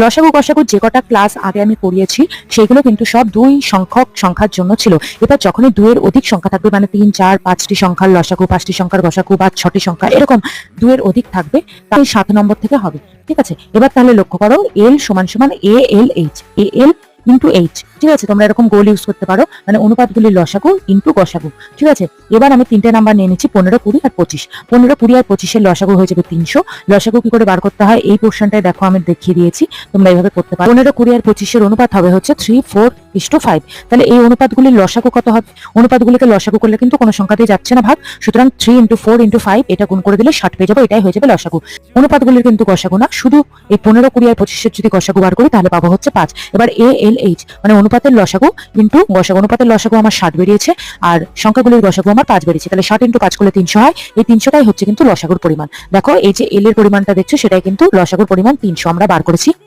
লসাগু গসাগু যে কটা ক্লাস আগে আমি পড়িয়েছি সেগুলো কিন্তু সব দুই সংখ্যক সংখ্যার জন্য ছিল। এবার যখনই দুইয়ের অধিক সংখ্যা থাকবে, মানে 3, 4, 5টি সংখ্যার লসাগু, 5টি সংখ্যার গসাগু বা 6টি সংখ্যা এরকম দুইয়ের অধিক থাকবে, তাহলে 7 নম্বর থেকে হবে। ঠিক আছে, এবার তাহলে লক্ষ্য করো এল সমান সমান এ এল এইচ, এ এল ইন্টু এইচ। ঠিক আছে, তোমরা এরকম গোল ইউজ করতে পারো, মানে অনুপাতগুলির লসাগু ইন্টু গসাগু। ঠিক আছে, এবার আমি 3টে নাম্বার নিয়ে নিচ্ছি, 15, 20 আর 25। 15, 20 আর 25-এর লসাগু হয়ে যাবে 300। লসাগু কি করে বার করতে হয় এই পোর্শনটায় দেখো আমি দেখিয়ে দিয়েছি, তোমরা এইভাবে করতে পারো। 15, 20 আর 25-এর অনুপাত হবে হচ্ছে 3, 4:5। তাহলে এই অনুপাতগুলির লসাগু কত হবে? অনুপাতগুলিকে লসাগু করলে কিন্তু কোনো সংখ্যাতেই যাচ্ছে না ভাগ, সুতরাং 3 × 4 × 5 এটা গুণ করে দিলে 60 পেয়ে যাবো, এটাই হয়ে যাবে লসাগু। অনুপাতগুলির কিন্তু গসাগু না, শুধু এই 15, 20 আর 25-এর যদি গসাগু বার করি তাহলে পাবো হচ্ছে 5। এবার এ এল এইচ মানে অনুপাতের লসাগু ইন্টু গসাগু। অনুপাতের লসাগু আমার 60 বেরিয়েছে আর সংখ্যাগুলির গসাগু আমার 5 বেরিয়েছে, তাহলে 60 × 5 করলে 300 হয়। এই 300টাই হচ্ছে কিন্তু লসাগুর পরিমাণ। দেখো এই যে এল এর পরিমাণটা দেখছো সেটাই কিন্তু লসাগুর পরিমাণ 300 আমরা বার করেছি।